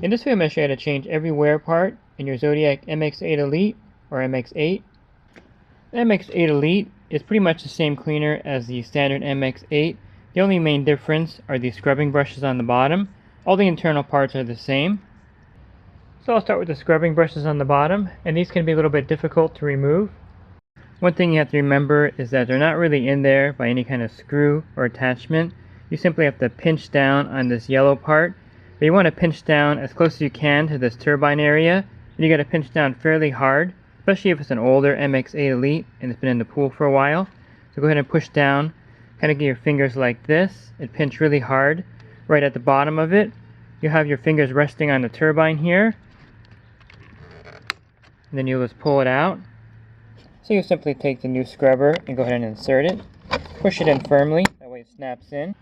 In this video I'm going to show you how to change every wear part in your Zodiac MX8 Elite or MX8. The MX8 Elite is pretty much the same cleaner as the standard MX8. The only main difference are the scrubbing brushes on the bottom. All the internal parts are the same. So I'll start with the scrubbing brushes on the bottom, and these can be a little bit difficult to remove. One thing you have to remember is that they're not really in there by any kind of screw or attachment. You simply have to pinch down on this yellow part. But you want to pinch down as close as you can to this turbine area, and you got to pinch down fairly hard, especially if it's an older MX8 Elite and it's been in the pool for a while. So go ahead and push down, kind of get your fingers like this, and pinch really hard right at the bottom of it. You have your fingers resting on the turbine here, and then you'll just pull it out. So you simply take the new scrubber and go ahead and insert it. Push it in firmly, that way it snaps in.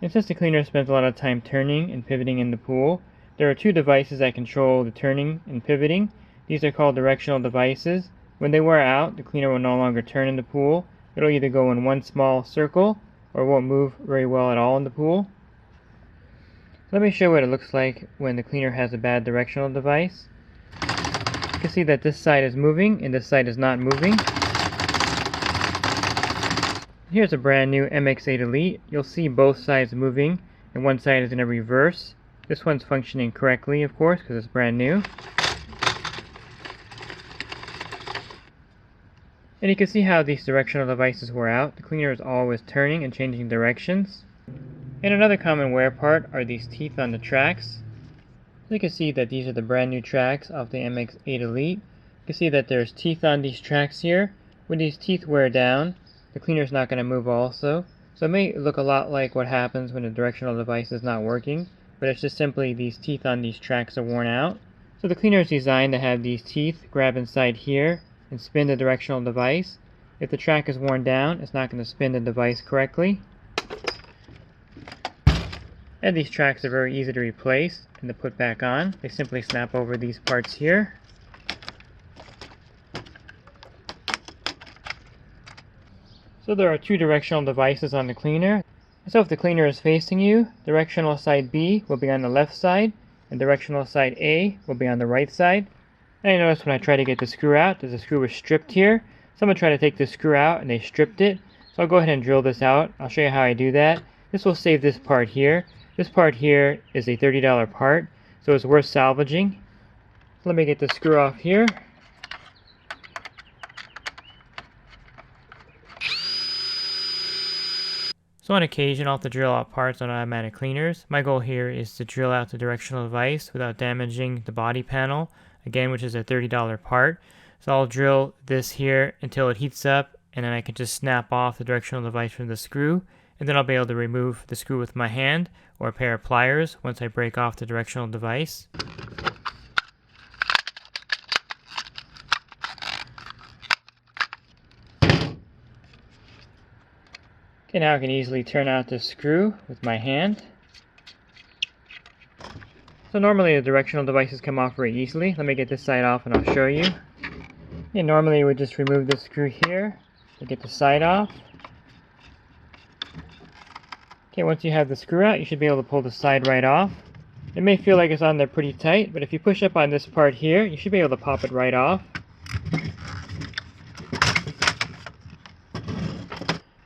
And since the cleaner spends a lot of time turning and pivoting in the pool, there are two devices that control the turning and pivoting. These are called directional devices. When they wear out, the cleaner will no longer turn in the pool. It'll either go in one small circle or won't move very well at all in the pool. Let me show you what it looks like when the cleaner has a bad directional device. You can see that this side is moving and this side is not moving. Here's a brand new MX8 Elite. You'll see both sides moving and one side is in a reverse. This one's functioning correctly, of course, because it's brand new. And you can see how these directional devices wear out. The cleaner is always turning and changing directions. And another common wear part are these teeth on the tracks. So you can see that these are the brand new tracks off the MX8 Elite. You can see that there's teeth on these tracks here. When these teeth wear down, the cleaner is not going to move also. So it may look a lot like what happens when the directional device is not working, but it's just simply these teeth on these tracks are worn out. So the cleaner is designed to have these teeth grab inside here and spin the directional device. If the track is worn down, it's not going to spin the device correctly. And these tracks are very easy to replace and to put back on. They simply snap over these parts here. So there are two directional devices on the cleaner. So if the cleaner is facing you, directional side B will be on the left side, and directional side A will be on the right side. And I noticed when I try to get the screw out, that the screw was stripped here. Someone tried to take the screw out and they stripped it. So I'll go ahead and drill this out. I'll show you how I do that. This will save this part here. This part here is a $30 part, so it's worth salvaging. Let me get the screw off here. So on occasion I'll have to drill out parts on automatic cleaners. My goal here is to drill out the directional device without damaging the body panel, again, which is a $30 part. So I'll drill this here until it heats up, and then I can just snap off the directional device from the screw, and then I'll be able to remove the screw with my hand or a pair of pliers once I break off the directional device. Okay, now I can easily turn out this screw with my hand. So normally the directional devices come off very easily. Let me get this side off and I'll show you. Okay, normally you would just remove this screw here to get the side off. Okay, once you have the screw out, you should be able to pull the side right off. It may feel like it's on there pretty tight, but if you push up on this part here, you should be able to pop it right off.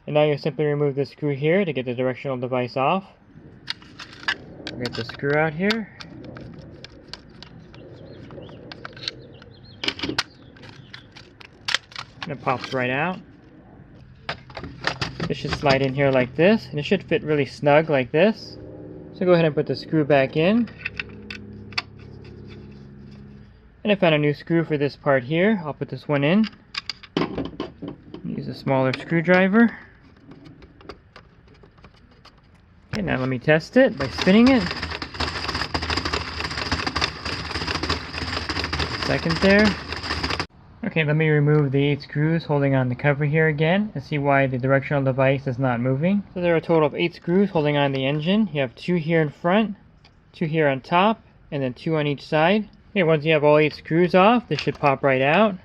And now you simply remove the screw here to get the directional device off. Get the screw out here. And it pops right out. It should slide in here like this, and it should fit really snug like this. So go ahead and put the screw back in. And I found a new screw for this part here. I'll put this one in. Use a smaller screwdriver. Okay, now let me test it by spinning it. Second there. Okay, let me remove the 8 screws holding on the cover here again and see why the directional device is not moving. So there are a total of 8 screws holding on the engine. You have 2 here in front, 2 here on top, and then 2 on each side. Okay, once you have all 8 screws off, this should pop right out.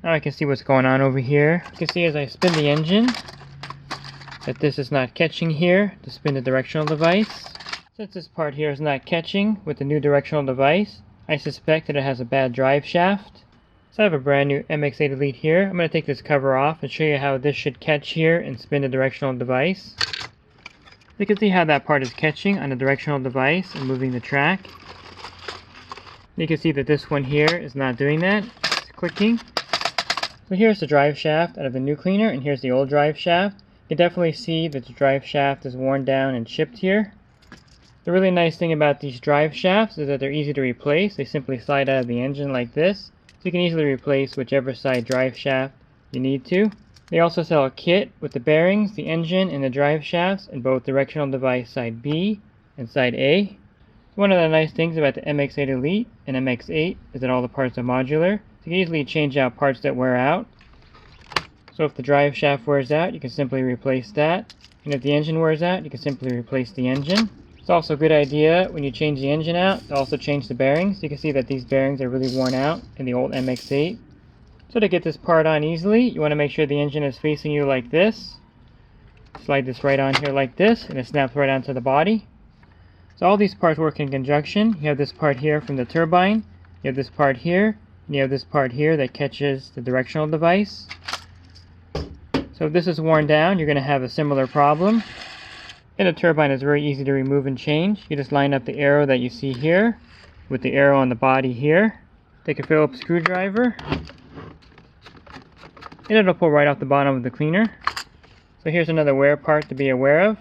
Now I can see what's going on over here. You can see as I spin the engine that this is not catching here to spin the directional device. Since this part here is not catching with the new directional device, I suspect that it has a bad drive shaft. So I have a brand new MX8 Elite here. I'm going to take this cover off and show you how this should catch here and spin the directional device. You can see how that part is catching on the directional device and moving the track. You can see that this one here is not doing that. It's clicking. So here's the drive shaft out of the new cleaner, and here's the old drive shaft. You can definitely see that the drive shaft is worn down and chipped here. The really nice thing about these drive shafts is that they're easy to replace. They simply slide out of the engine like this. So you can easily replace whichever side drive shaft you need to. They also sell a kit with the bearings, the engine, and the drive shafts in both directional device side B and side A. One of the nice things about the MX8 Elite and MX8 is that all the parts are modular. So you can easily change out parts that wear out. So if the drive shaft wears out, you can simply replace that. And if the engine wears out, you can simply replace the engine. It's also a good idea when you change the engine out to also change the bearings. You can see that these bearings are really worn out in the old MX8. So to get this part on easily, you want to make sure the engine is facing you like this. Slide this right on here like this, and it snaps right onto the body. So all these parts work in conjunction. You have this part here from the turbine, you have this part here, and you have this part here that catches the directional device. So if this is worn down, you're going to have a similar problem. And the turbine is very easy to remove and change. You just line up the arrow that you see here with the arrow on the body here. Take a Phillips screwdriver, and it'll pull right off the bottom of the cleaner. So here's another wear part to be aware of.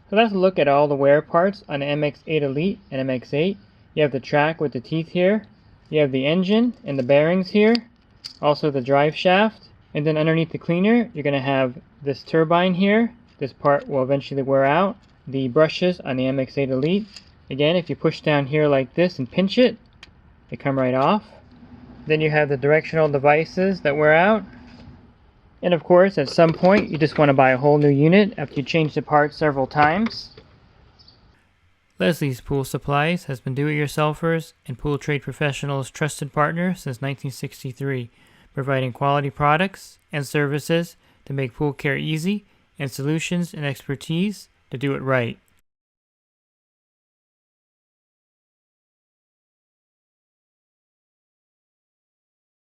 So let's look at all the wear parts on the MX8 Elite and MX8. You have the track with the teeth here. You have the engine and the bearings here. Also the drive shaft. And then underneath the cleaner, you're going to have this turbine here. This part will eventually wear out. The brushes on the MX8 Elite. Again, if you push down here like this and pinch it, they come right off. Then you have the directional devices that wear out. And of course, at some point, you just want to buy a whole new unit after you change the parts several times. Leslie's Pool Supplies has been do-it-yourselfers and pool trade professionals' trusted partner since 1963, providing quality products and services to make pool care easy and solutions and expertise to do it right.